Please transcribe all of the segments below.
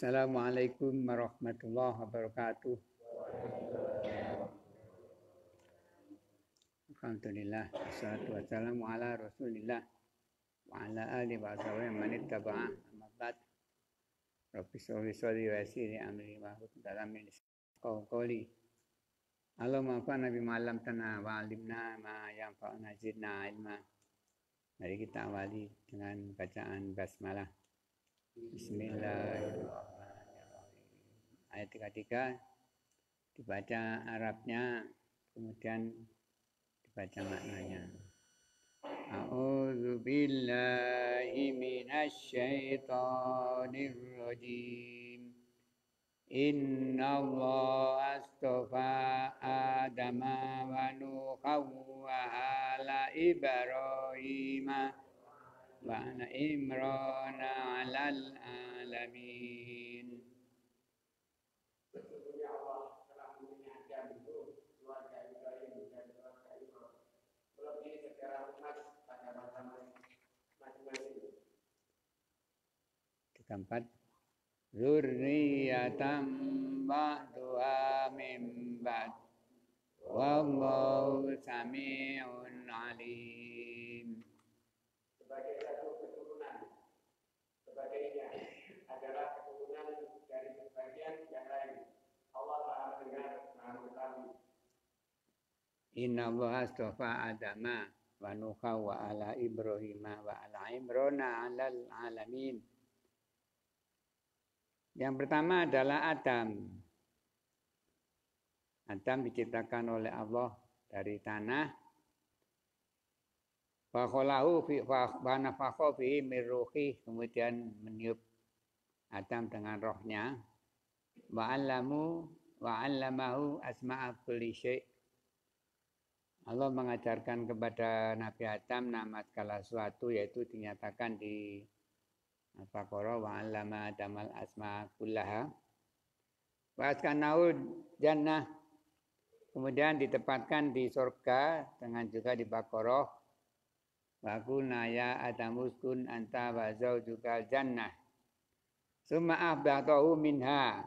Assalamualaikum warahmatullahi wabarakatuh. Alhamdulillah, wassalatu wassalamu ala rasulillah wa ala alihi wa sahbihi man ittaba'a amma ba'd. Rabbi sholli sholli wa yassir amri wa hlul 'uqdatam min lisani qawli. Allahumma anfa'na bima 'allamtana wa 'allimna ma yanfa'una zidna ilma. Mari kita awali dengan bacaan basmalah. Bismillahirrahmanirrahim. Ayat 33 dibaca Arabnya, kemudian dibaca maknanya. A'udzu billahi minasy syaithanir rajim. Innallaha astafa Adama wa Nuha wa ala Ibrahim wa ala Imran 'alal alamin. Sesungguhnya Allah telah memilih Adam itu keluarga Ibrahim dan keluarga Imran, melebihi segala umat pada masa masing-masing. Keempat, dzurriyyatan ba'duha min ba'd wallahu sami'un 'alim. Sebagai satu keturunan, sebagainya adalah keturunan dari sebagian yang lain. Allah Maha mendengar, Maha mengetahui. Inna Allah astafa Adama wa Nuha wa ala Ibrahim wa ala Imrana 'alal alamin. Yang pertama adalah Adam. Adam diciptakan oleh Allah dari tanah. Fa khalahu fi wa nafakha fihi min ruhi, kemudian meniup Adam dengan rohnya. Wa 'allamahu asma'a kulli syai'. Allah mengajarkan kepada Nabi Adam nama segala sesuatu, yaitu dinyatakan di Al-Baqarah wa 'allama Adamal asma'a kullaha. Wa askanahu jannah, kemudian ditempatkan di surga, dengan juga di Baqarah wa qulna ya Adamu uskun anta wa zaujukal jannah. Summa ahbatahu minha,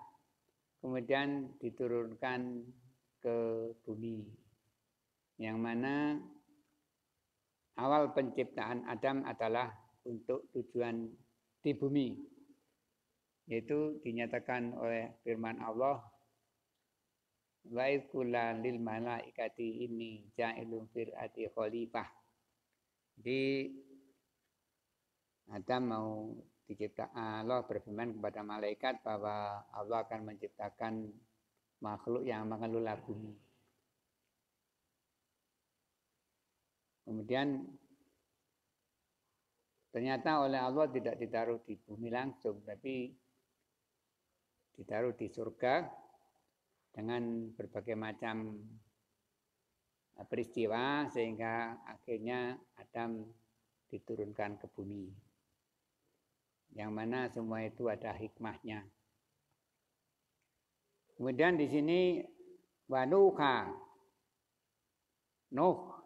kemudian diturunkan ke bumi, yang mana awal penciptaan Adam adalah untuk tujuan di bumi, yaitu dinyatakan oleh firman Allah, wa iqula lil malaikati inni ja'ilun fil ardi khalifah. Jadi Adam mau diciptakan, Allah berfirman kepada malaikat bahwa Allah akan menciptakan makhluk yang mengelola bumi. Kemudian ternyata oleh Allah tidak ditaruh di bumi langsung, tapi ditaruh di surga dengan berbagai macam peristiwa, sehingga akhirnya Adam diturunkan ke bumi, yang mana semua itu ada hikmahnya. Kemudian di sini wanuha, Nuh,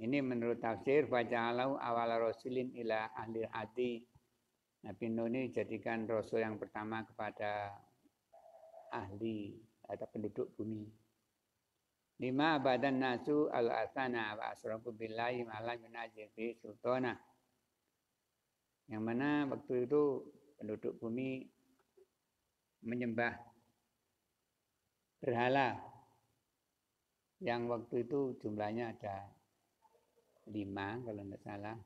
ini menurut tafsir faja'alahu awal rasulin ila ahli adi. Nabi Nuh ini dijadikan rasul yang pertama kepada ahli atau penduduk bumi. Lima badan nasu al-asana wa asrafu billahi ma'ala yunajir bi sultana. Yang mana waktu itu penduduk bumi menyembah berhala, yang waktu itu jumlahnya ada 5 kalau tidak salah.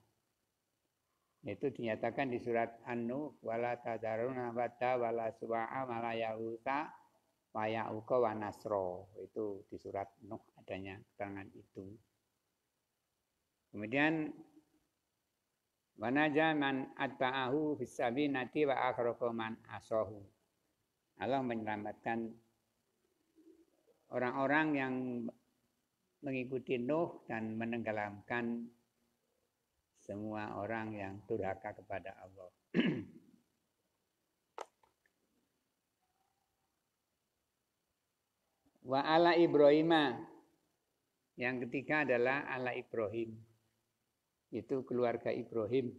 Itu dinyatakan di surat An-Nuh, wala tadaruna wadda wala suwa'a wala yahusa wa ya'uqa wa nasro. Itu di surat Nuh adanya keterangan itu. Kemudian wanaja man atba'ahu fisabinati wa akhraqa man asahu. Allah menyelamatkan orang-orang yang mengikuti Nuh dan menenggelamkan semua orang yang durhaka kepada Allah. Wa ala Ibrahimah, yang ketiga adalah ala Ibrahim, itu keluarga Ibrahim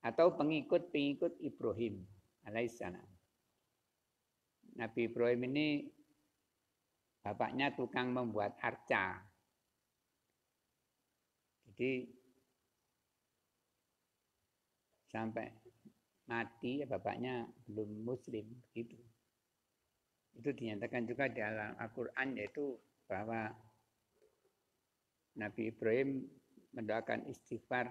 atau pengikut-pengikut Ibrahim alaihissalam. Nabi Ibrahim ini bapaknya tukang membuat arca. Jadi sampai mati bapaknya belum muslim gitu. Itu dinyatakan juga di Al-Quran, yaitu bahwa Nabi Ibrahim mendoakan istighfar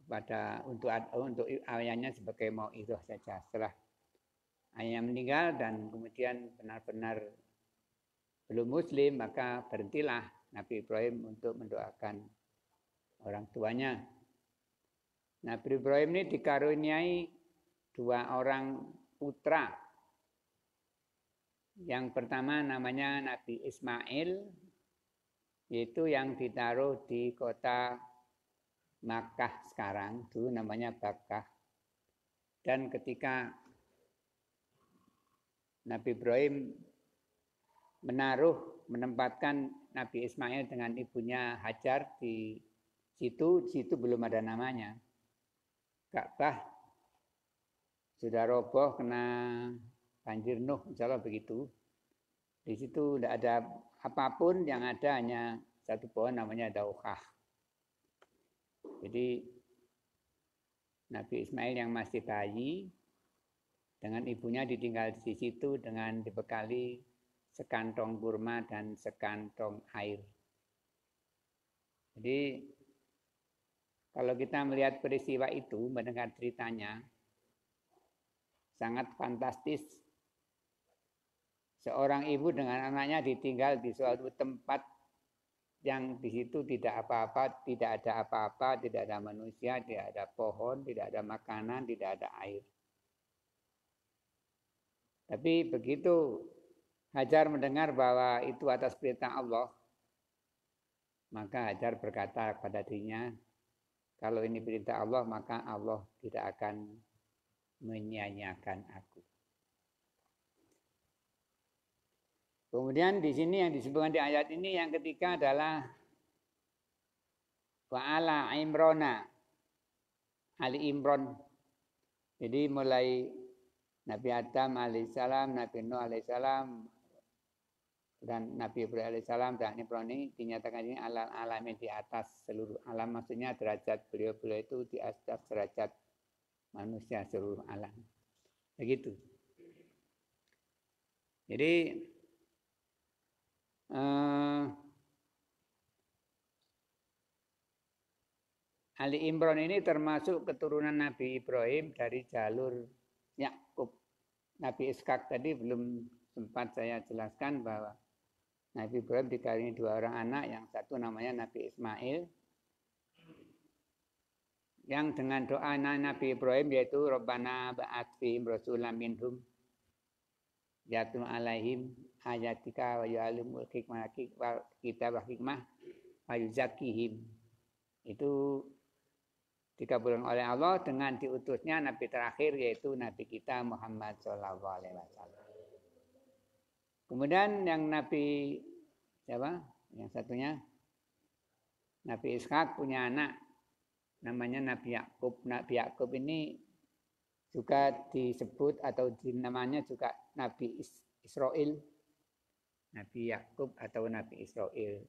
kepada untuk ayahnya sebagai mau'izah saja. Setelah ayahnya meninggal dan kemudian benar-benar belum muslim, maka berhentilah Nabi Ibrahim untuk mendoakan orang tuanya. Nabi Ibrahim ini dikaruniai 2 orang putra. Yang pertama namanya Nabi Ismail, yaitu yang ditaruh di kota Makkah sekarang, dulu namanya Bakkah. Dan ketika Nabi Ibrahim menempatkan Nabi Ismail dengan ibunya Hajar di situ belum ada namanya. Ka'bah sudah roboh kena banjir Nuh, insya Allah begitu. Di situ tidak ada apapun, yang ada hanya satu pohon namanya Dauqah. Jadi Nabi Ismail yang masih bayi dengan ibunya ditinggal di situ dengan dibekali sekantong kurma dan sekantong air. Jadi kalau kita melihat peristiwa itu, mendengar ceritanya, sangat fantastis. Seorang ibu dengan anaknya ditinggal di suatu tempat yang di situ tidak apa-apa, tidak ada apa-apa, tidak ada manusia, tidak ada pohon, tidak ada makanan, tidak ada air. Tapi begitu Hajar mendengar bahwa itu atas perintah Allah, maka Hajar berkata kepada dirinya, kalau ini perintah Allah, maka Allah tidak akan menyia-nyiakan aku. Kemudian di sini yang disebutkan di ayat ini yang ketiga adalah wa'ala Imrona, Ali Imron. Jadi mulai Nabi Adam alaihissalam, Nabi Nuh alaihissalam, dan Nabi Ibrahim alaihissalam dan Imron ini dinyatakan ini alamin di atas seluruh alam. Maksudnya derajat beliau-beliau itu di atas derajat manusia seluruh alam. Begitu. Jadi Ali Imron ini termasuk keturunan Nabi Ibrahim dari jalur Yakub. Nabi Ishak tadi belum sempat saya jelaskan bahwa Nabi Ibrahim dikaruniai 2 orang anak, yang satu namanya Nabi Ismail, yang dengan doa Nabi Ibrahim yaitu Rabbana ba'ath fihim rasulan minhum yatlu alaihim ayatika wa yu'allimul hikmah wa kitab wa hikmah wa yuzakkihim. Itu dikabulkan oleh Allah dengan diutusnya Nabi terakhir, yaitu Nabi kita Muhammad SAW. Kemudian yang Nabi siapa? Yang satunya Nabi Ishak punya anak namanya Nabi Yakub. Nabi Yakub ini juga disebut atau namanya juga Nabi Israel. Nabi Yakub atau Nabi Israel.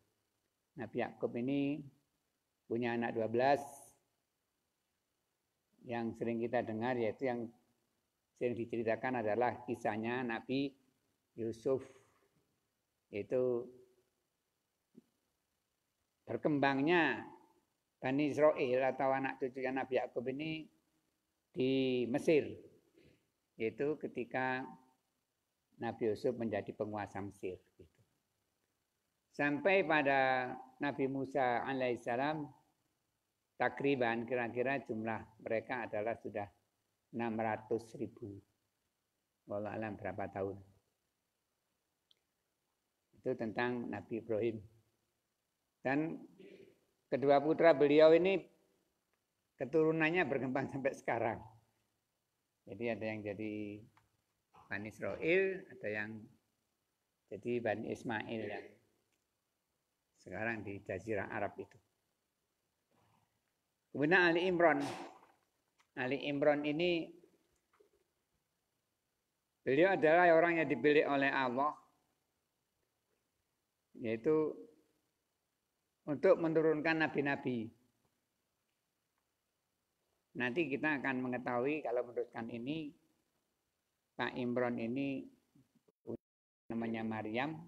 Nabi Yakub ini punya anak 12. Yang sering kita dengar yaitu yang sering diceritakan adalah kisahnya Nabi Yusuf. Itu berkembangnya Bani Israel atau anak cucunya Nabi Yakub ini di Mesir, yaitu ketika Nabi Yusuf menjadi penguasa Mesir. Sampai pada Nabi Musa alaihissalam, takriban kira-kira jumlah mereka adalah sudah 600.000. Wallahu alam berapa tahun. Itu tentang Nabi Ibrahim. Dan kedua putra beliau ini keturunannya berkembang sampai sekarang. Jadi ada yang jadi Bani Israel, ada yang jadi Bani Ismail yang sekarang di Jazirah Arab itu. Kemudian Ali Imron. Ali Imron ini Beliau adalah orang yang dipilih oleh Allah, yaitu untuk menurunkan nabi-nabi. Nanti kita akan mengetahui kalau meneruskan ini, Pak Imron ini namanya Maryam.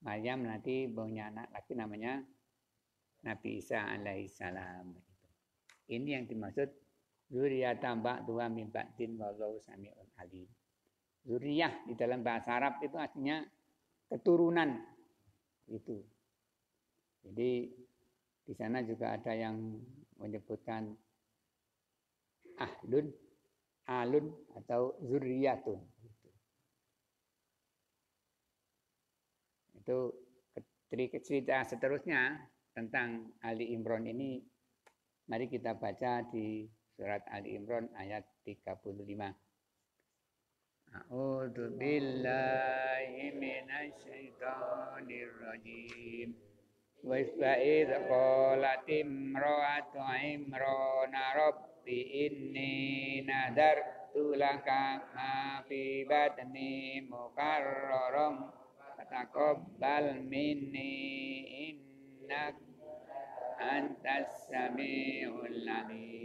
Maryam nanti punya anak lagi namanya Nabi Isa alaihissalam. Ini yang dimaksud zuriyatan ba'duha min ba'din wallahu sami'un alim. Zuriyah di dalam bahasa Arab itu artinya keturunan itu. Jadi di sana juga ada yang menyebutkan ahlun, alun atau zuriyatun. Itu cerita seterusnya tentang Ali Imran ini. Mari kita baca di surat Ali Imran ayat 35. A'udzu billahi minasyaitonir rajim. Wa idh qalat imra'atu Imran rabbi inni nadartu laka ma fi batni mukarraram fataqabbal minni innaka antas samiul alim.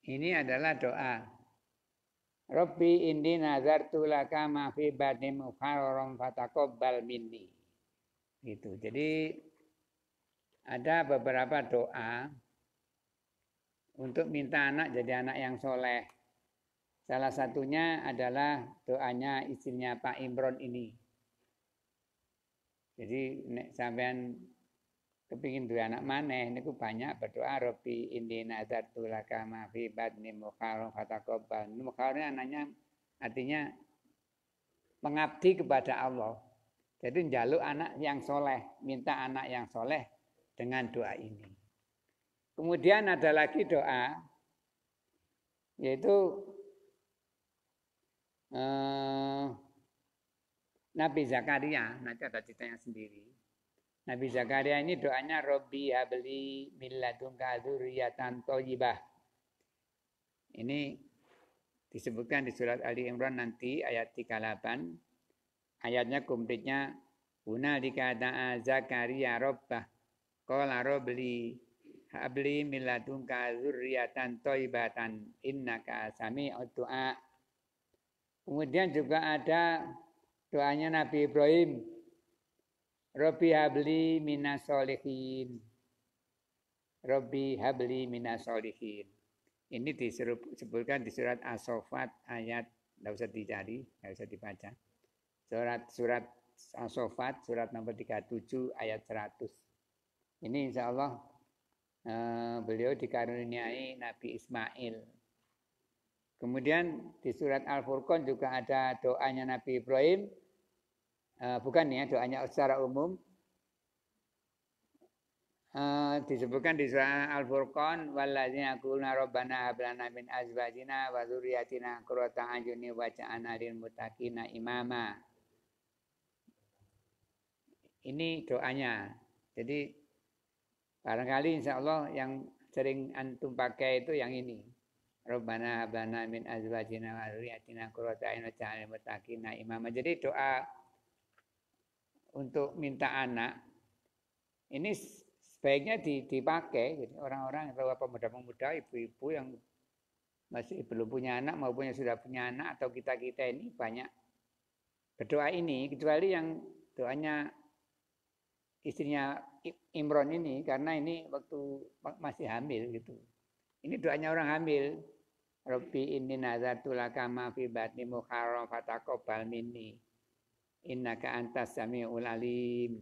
Ini adalah doa. Rabbi inni nazartu laka ma fi batni muharraram fataqabbal minni. Gitu. Jadi ada beberapa doa untuk minta anak jadi anak yang soleh. Salah satunya adalah doanya istrinya Pak Imron ini. Jadi nek sampean kepingin dua anak maneh niku banyak berdoa Rabbi inni nazartu laka ma fi batni muharraram fataqabbal. Muharram anaknya artinya mengabdi kepada Allah. Jadi njaluk anak yang soleh, minta anak yang soleh dengan doa ini. Kemudian ada lagi doa yaitu Nabi Zakaria, nanti ada ceritanya sendiri. Nabi Zakaria ini doanya Robbi habli min ladunka dzurriyyatan thayyibah. Ini disebutkan di surat Ali Imran nanti ayat 38. Ayatnya kompletnya hunalika da'a Zakaria rabbah qala rabbi habli min ladunka dzurriyyatan thayyibatan innaka sami'ud du'a. Kemudian juga ada doanya Nabi Ibrahim. Rabbi habli minas solihin. Rabbi habli minas solihin. Ini disebutkan di surat As-Saffat ayat, tidak usah dicari, tidak usah dibaca. Surat As-Saffat, surat nomor 37 ayat 100. Ini insya Allah beliau dikaruniai Nabi Ismail. Kemudian di surat Al-Furqan juga ada doanya Nabi Ibrahim. Bukan ya, doanya secara umum. Disebutkan di surah Al-Furqan walladzina yaquluna rabbana hab lana min azwajina wa dzurriyyatina qurrata a'yunin waj'alna lil muttaqina imama. Ini doanya. Jadi barangkali insyaallah yang sering antum pakai itu yang ini. Rabbana hab lana min azwajina wa dzurriyyatina qurrata a'yunin waj'alna lil muttaqina imama. Jadi doa untuk minta anak ini sebaiknya dipakai. Jadi orang-orang atau pemuda-pemuda, ibu-ibu yang masih belum punya anak maupun yang sudah punya anak atau kita-kita ini banyak berdoa ini, kecuali yang doanya istrinya Imron ini karena ini waktu masih hamil gitu. Ini doanya orang hamil. Rabbi inni nazartu laka ma fi batni muharram fataqabbal minni. Innaka antas samiul alim.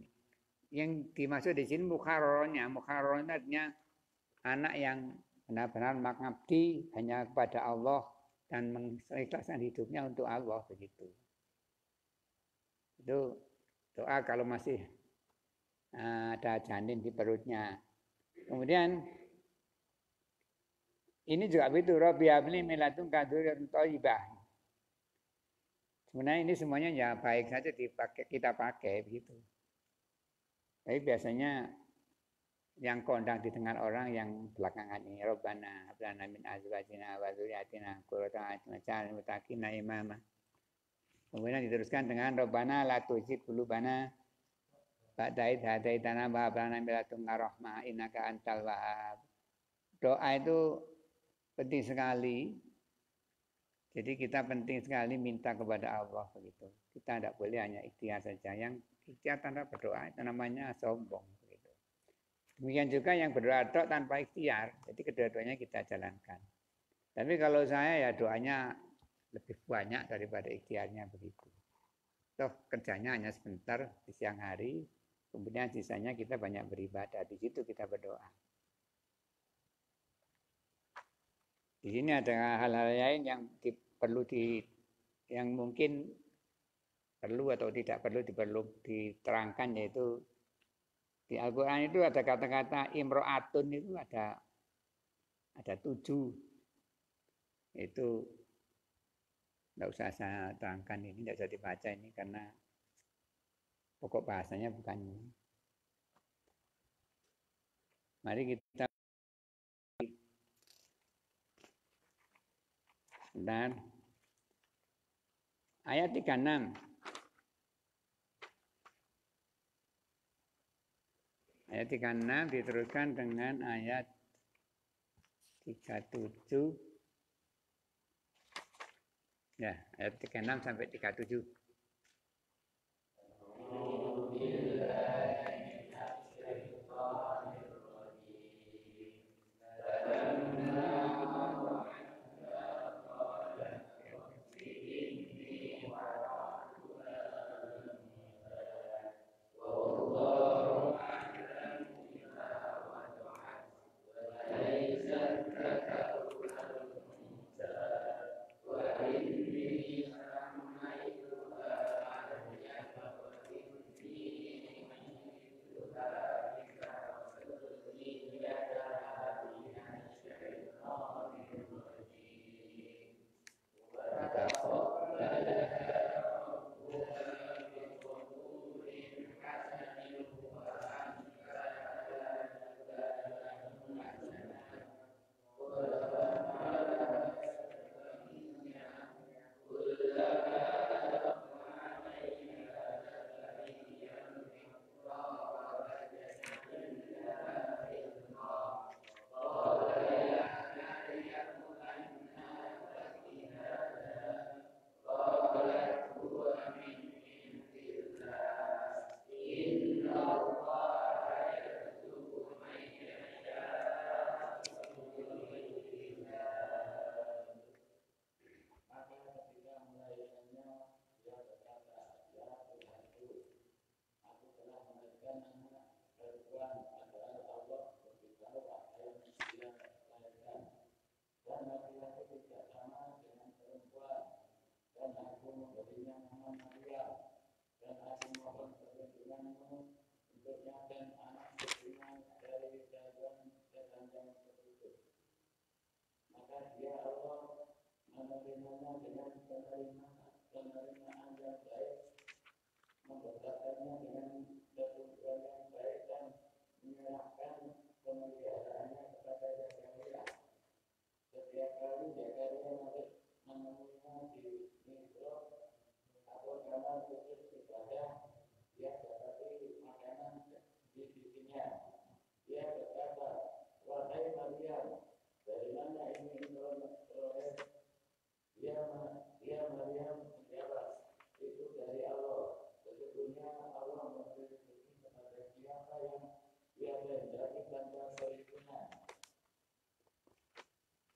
Yang dimaksud di sini mukharrarnya artinya anak yang benar-benar mengabdi hanya kepada Allah dan mengikhlaskan hidupnya untuk Allah begitu. Itu doa kalau masih ada janin di perutnya. Kemudian ini juga begitu, Rabbi habli min ladunka dzurriyyatan thayyibah. Sebenarnya ini semuanya ya baik saja kita pakai begitu. Tapi biasanya yang kondang didengar orang yang belakangan ini, Rabbana hab lana min azwajina wa dzurriyyatina qurrata a'yun waj'alna lil muttaqina imama. Kemudian diteruskan dengan Rabbana la tuzigh qulubana ba'da idh hadaitana wa hab lana min ladunka rahmah innaka antal wahhab. Doa itu penting sekali. Jadi kita penting sekali minta kepada Allah begitu. Kita tidak boleh hanya ikhtiar saja. Yang ikhtiar tanpa berdoa itu namanya sombong begitu. Demikian juga yang berdoa tanpa ikhtiar. Jadi kedua-duanya kita jalankan. Tapi kalau saya ya doanya lebih banyak daripada ikhtiarnya begitu. Toh kerjanya hanya sebentar di siang hari, kemudian sisanya kita banyak beribadah. Di situ kita berdoa. Di sini ada hal-hal lain yang yang mungkin perlu atau tidak perlu diterangkan, yaitu di Al-Quran itu ada kata-kata imro'atun itu ada 7. Itu tidak usah saya terangkan, ini tidak usah dibaca ini karena pokok bahasanya bukan ini. Mari kita dan ayat 36. Ayat 36 diteruskan dengan ayat 37. Ya, ayat 36 sampai 37.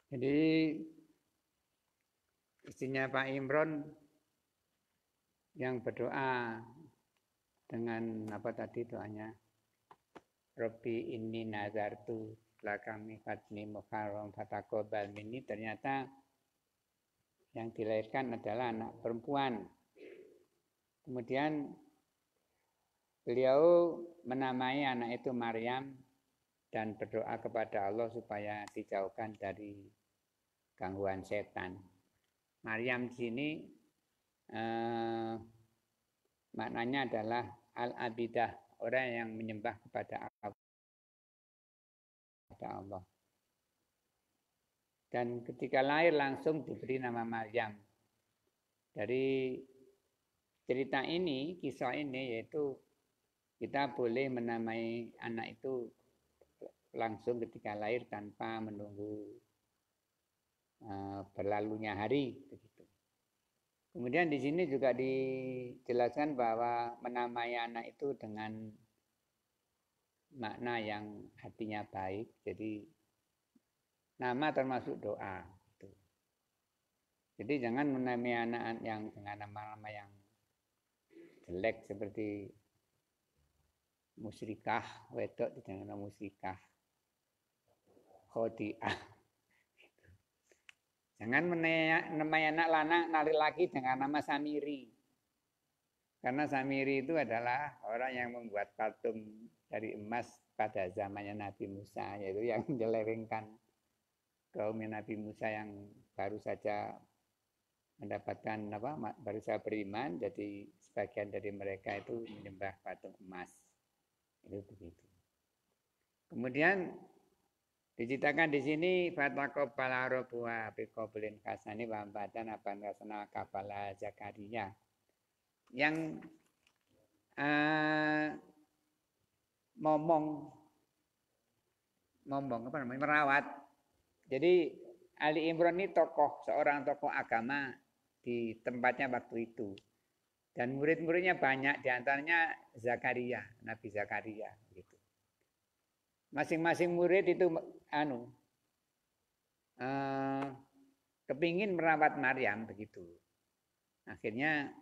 Jadi istrinya Pak Imron yang berdoa dengan apa tadi doanya, Rabbi inni nazartu lakami fatni muharram fataqabbal minni, ternyata yang dilahirkan adalah anak perempuan. Kemudian beliau menamai anak itu Maryam dan berdoa kepada Allah supaya dijauhkan dari gangguan setan. Maryam di sini maknanya adalah al-abidah, orang yang menyembah kepada Allah. Dan ketika lahir langsung diberi nama Maryam. Dari cerita ini, kisah ini yaitu kita boleh menamai anak itu langsung ketika lahir tanpa menunggu berlalunya hari begitu. Kemudian di sini juga dijelaskan bahwa menamai anak itu dengan makna yang artinya baik. Jadi nama termasuk doa. Gitu. Jadi jangan menamai anak yang dengan nama-nama yang jelek seperti musyrikah, wedok dengan nama musyrikah, khodi'ah. Jangan menamai anak lanang laki-laki dengan nama Samiri. Karena Samiri itu adalah orang yang membuat patung dari emas pada zamannya Nabi Musa, yaitu yang menyelewengkan kaum Nabi Musa yang baru saja mendapatkan baru saja beriman, jadi sebagian dari mereka itu menyembah patung emas. Itu begitu. Kemudian diceritakan di sini fataqabbala rabbuha biqablin hasani wa ambatan aban rasana kapala Zakaria. Yang ngomong apa namanya, merawat. Jadi Ali Imran ini seorang tokoh agama di tempatnya waktu itu. Dan murid-muridnya banyak, diantaranya Zakaria, Nabi Zakaria gitu. Masing-masing murid itu kepingin merawat Maryam begitu. Akhirnya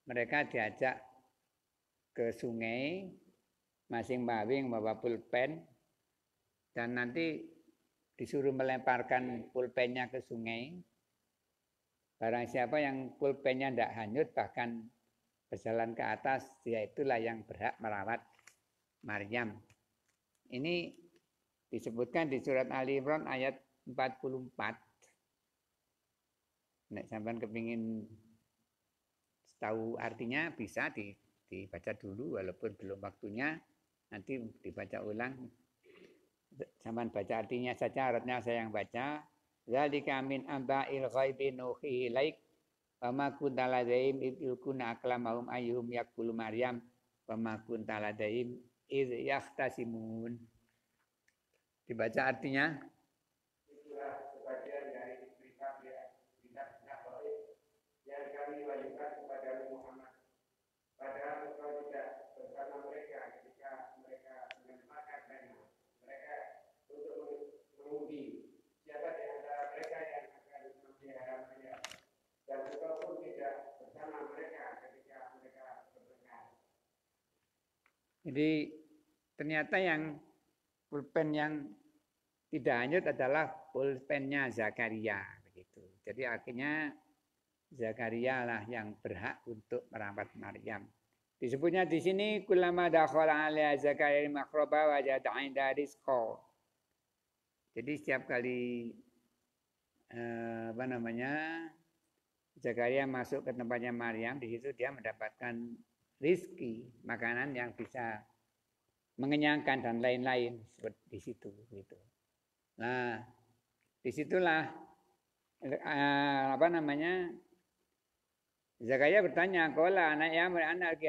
mereka diajak ke sungai, masing-masing bawa pulpen, dan nanti disuruh melemparkan pulpennya ke sungai. Barang siapa yang pulpennya tidak hanyut, bahkan berjalan ke atas, dia itulah yang berhak merawat Maryam. Ini disebutkan di surat Ali Imran ayat 44. Nek sampean kepingin tahu artinya bisa dibaca dulu walaupun belum waktunya, nanti dibaca ulang. Sampean baca artinya saja, artinya saya yang baca. Zalika min amba'il ghaibi nuhi ilaik wa ma kunta ladaihim id yulquna aqlamahum ayyuhum yaqulu Maryam wa ma kunta ladaihim id yahtasimun. Dibaca artinya. Itulah sebagian dari berita yang kami wahyukan kepada Muhammad. Padahal engkau tidak bersama mereka ketika mereka menyembahkan Maryam. Mereka untuk menguji siapa di antara mereka yang akan memelihara Maryam. Dan engkau pun tidak bersama mereka ketika mereka bertengkar. Jadi ternyata yang pulpen yang tidak hanyut adalah pulpennya Zakaria begitu. Jadi akhirnya Zakaria lah yang berhak untuk merawat Maryam. Disebutnya di sini kullama dakhala 'alaiha Zakaria makhraba wajada 'inda rizqa. Jadi setiap kali Zakaria masuk ke tempatnya Maryam, di situ dia mendapatkan rizki, makanan yang bisa mengenyangkan dan lain-lain seperti di situ gitu. Nah, disitulah Zakaria bertanya, "Qala anak ya anak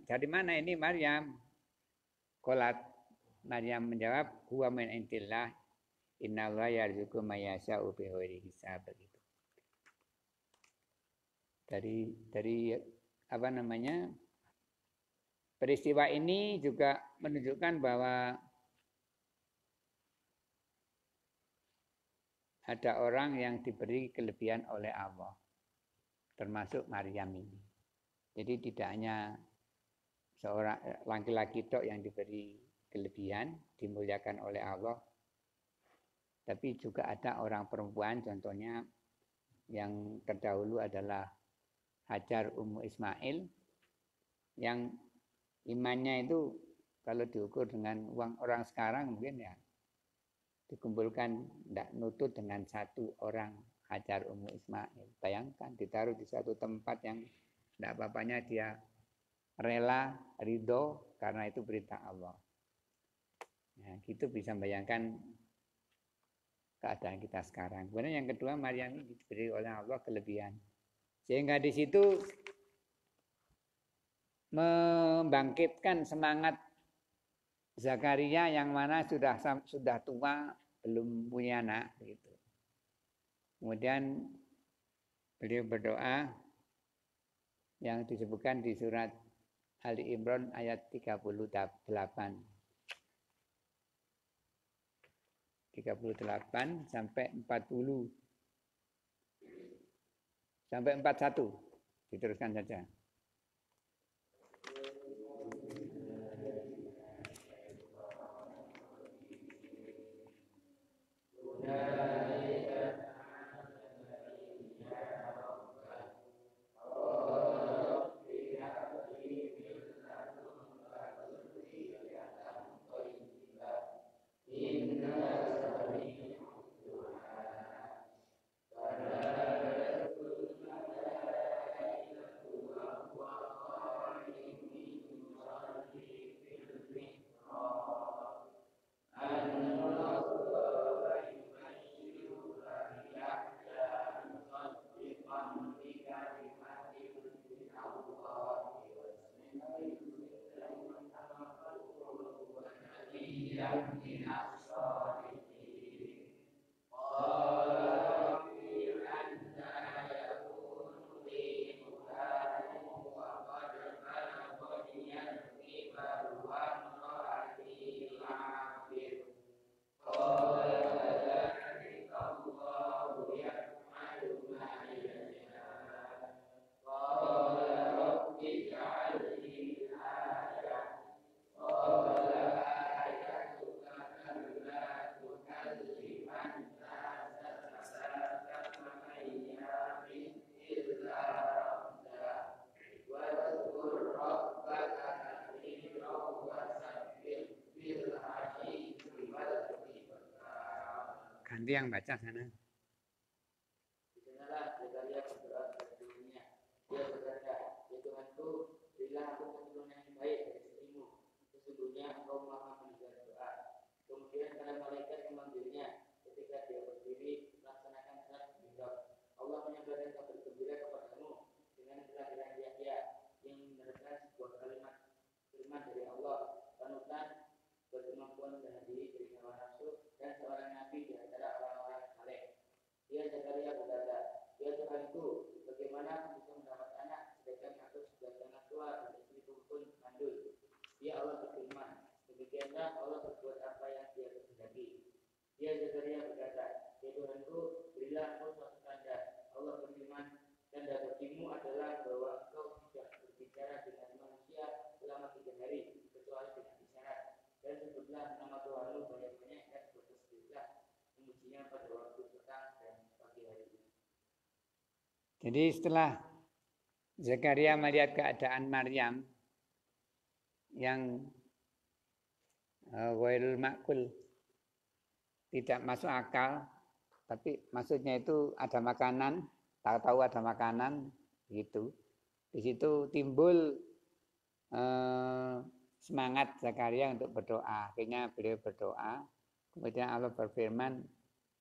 dari mana ini Maryam?" Qolat Maryam menjawab, "Huwa min indillah, innallaha yarzuqu may yasha'u bighairi hisab." Begitu. Dari peristiwa ini juga menunjukkan bahwa ada orang yang diberi kelebihan oleh Allah, termasuk Maryam ini. Jadi tidak hanya seorang laki-laki tok yang diberi kelebihan, dimuliakan oleh Allah, tapi juga ada orang perempuan, contohnya yang terdahulu adalah Hajar Ummu Ismail yang imannya itu kalau diukur dengan uang orang sekarang mungkin ya dikumpulkan tidak nutut dengan satu orang Hajar Ummu Ismail. Bayangkan ditaruh di satu tempat yang tidak apa-apanya dia rela, ridho karena itu perintah Allah. Nah, gitu bisa bayangkan keadaan kita sekarang. Kemudian yang kedua, Maryam ini diberi oleh Allah kelebihan. Sehingga di situ membangkitkan semangat Zakaria yang mana sudah tua, belum punya anak gitu. Kemudian beliau berdoa yang disebutkan di surat Ali Imran ayat 38 sampai 40 sampai 41. Diteruskan saja. Ganti yang baca sana. Di sanalah Zakaria berdoa kepada Tuhannya. Dia berkata, ya Tuhanku, berilah aku keturunan yang baik dari istrimu. Sesungguhnya Engkau Maha mendengar doa. Kemudian para malaikat memanggilnya ketika dia berdiri melaksanakan salat mihrab. Allah menyebarkan kabar gembira kepadamu dengan kelahiran Yahya yang meneruskan sebuah kalimat firman dari Allah, panutan, berkemampuan menahan diri dari hawa nafsu, dan seorang nabi di antara orang-orang saleh. Dia Zakaria berkata, ya Tuhanku, bagaimana aku bisa mendapat anak sedangkan aku sudah sangat tua dan istriku pun mandul. Dia Allah berfirman, demikianlah Allah berbuat apa yang Dia kehendaki. Dia Zakaria berkata, ya Tuhanku, berilah aku suatu tanda. Allah berfirman, tanda bagimu adalah bahwa engkau tidak berbicara dengan manusia selama 3 hari kecuali dengan isyarat. Dan sebutlah nama Tuhanmu banyak-banyak dan bertasbihlah memujinya pada waktu petang dan pagi hari. Jadi setelah Zakaria melihat keadaan Maryam yang ghairul ma'kul, tidak masuk akal, tapi maksudnya itu ada makanan, tahu-tahu ada makanan gitu. Di situ timbul semangat Zakaria untuk berdoa. Akhirnya beliau berdoa, kemudian Allah berfirman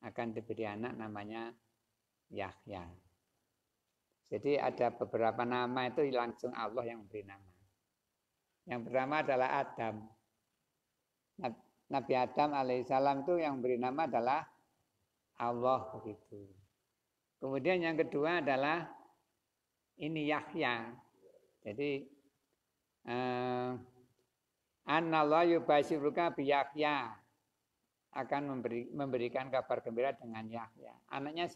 akan diberi anak namanya Yahya. Jadi ada beberapa nama itu langsung Allah yang memberi nama. Yang pertama adalah Adam. Nabi Adam alaihissalam itu yang beri nama adalah Allah begitu. Kemudian yang kedua adalah ini Yahya. Jadi Anallahu yubasyiruka bi Yahya, akan memberikan kabar gembira dengan Yahya. Anaknya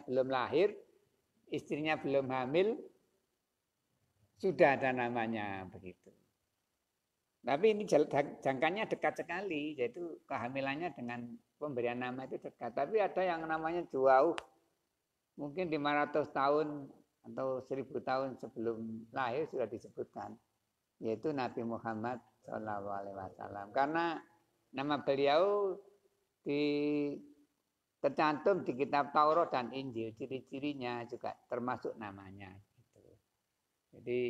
belum lahir, istrinya belum hamil, sudah ada namanya begitu. Tapi ini jangkanya dekat sekali, yaitu kehamilannya dengan pemberian nama itu dekat. Tapi ada yang namanya jauh, mungkin 500 tahun atau 1000 tahun sebelum lahir sudah disebutkan, yaitu Nabi Muhammad SAW. Karena nama beliau tercantum di kitab Taurat dan Injil, ciri-cirinya juga termasuk namanya. Gitu. Jadi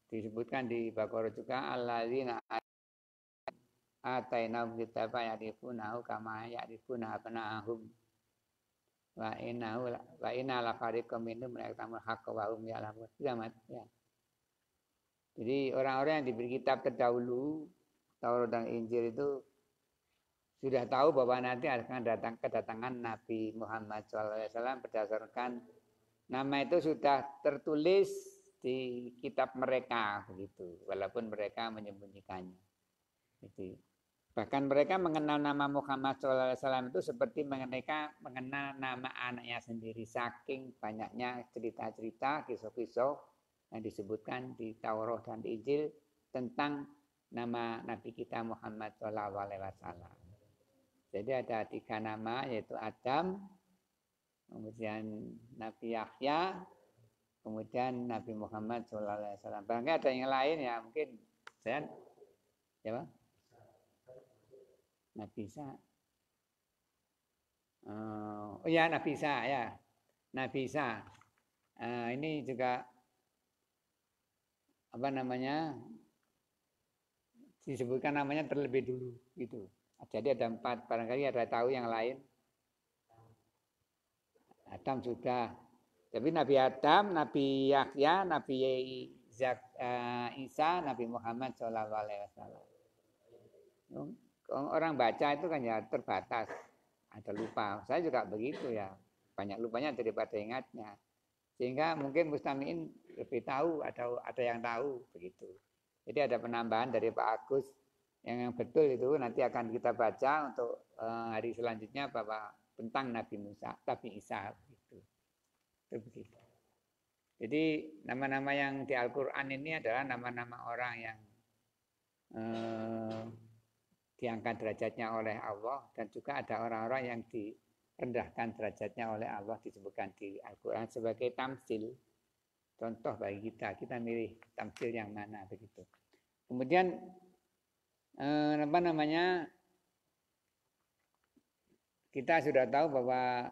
disebutkan di Baqarah juga alladzina atainahum kitaba ya'rifunahu kama ya'rifuna abna'ahum wa inna la fariqam minhum la yaktumul haqqa wa hum ya'lamun. Ya. Jadi orang-orang yang diberi kitab terdahulu Taurat dan Injil itu sudah tahu bahwa nanti akan kedatangan Nabi Muhammad SAW berdasarkan nama itu sudah tertulis di kitab mereka begitu, walaupun mereka menyembunyikannya. Gitu. Bahkan mereka mengenal nama Muhammad SAW itu seperti mereka mengenal nama anaknya sendiri, saking banyaknya cerita-cerita, kisah-kisah yang disebutkan di Taurat dan di Injil tentang nama Nabi kita Muhammad SAW. Jadi ada 3 nama, yaitu Adam, kemudian Nabi Yahya, kemudian Nabi Muhammad SAW. Barangkali ada yang lain ya, mungkin saya siapa? Nabi Isa. Oh ya, Nabi Isa ya. Nabi Isa. Ini juga apa namanya? Disebutkan namanya terlebih dulu gitu. Jadi ada 4, barangkali ada tahu yang lain. Adam sudah. Tapi Nabi Adam, Nabi Yahya, Nabi Isa, Nabi Muhammad SAW. Orang baca itu kan ya terbatas, ada lupa. Saya juga begitu ya, banyak lupanya daripada ingatnya. Sehingga mungkin mustami'in lebih tahu, ada yang tahu begitu. Jadi ada penambahan dari Pak Agus yang betul itu nanti akan kita baca untuk hari selanjutnya bahwa tentang Nabi Musa, Nabi Isa begitu. Itu begitu. Jadi nama-nama yang di Al-Qur'an ini adalah nama-nama orang yang diangkat derajatnya oleh Allah, dan juga ada orang-orang yang direndahkan derajatnya oleh Allah disebutkan di Al-Qur'an sebagai tamsil. Contoh bagi kita milih tamsil yang mana begitu. Kemudian apa namanya, kita sudah tahu bahwa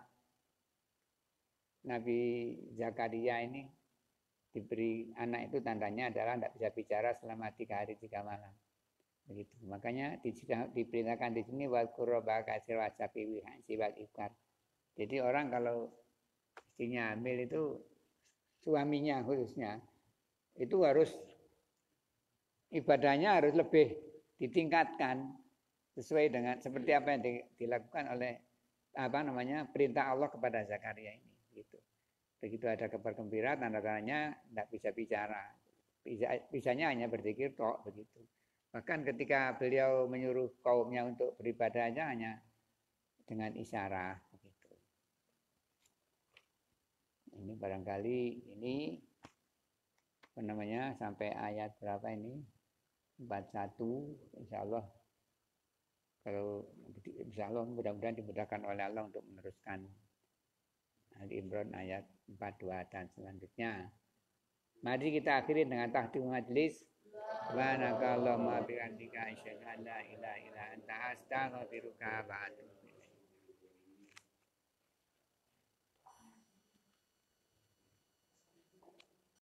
Nabi Zakaria ini diberi anak itu tandanya adalah tidak bisa bicara selama 3 hari 3 malam. Begitu. Makanya diperintahkan di sini wal qurba kasir wasafi wihansi wal ikar. Jadi orang kalau istrinya hamil itu, suaminya khususnya itu harus ibadahnya harus lebih ditingkatkan sesuai dengan seperti apa yang dilakukan oleh perintah Allah kepada Zakaria ini gitu. Begitu ada kabar gembira, tanda-tandanya tidak bisa bicara. Bisanya hanya berzikir tok begitu. Bahkan ketika beliau menyuruh kaumnya untuk beribadahnya hanya dengan isyarat begitu. Ini barangkali ini apa namanya sampai ayat berapa ini? 41, insyaallah. Kalau insyaallah mudah-mudahan dimudahkan oleh Allah untuk meneruskan Ali Imran ayat 42 dan selanjutnya. Mari kita akhiri dengan tahdim majlis. Subhanakallahumma bihamdika asyhadu an la ilaha illa anta astaghfiruka wa atubu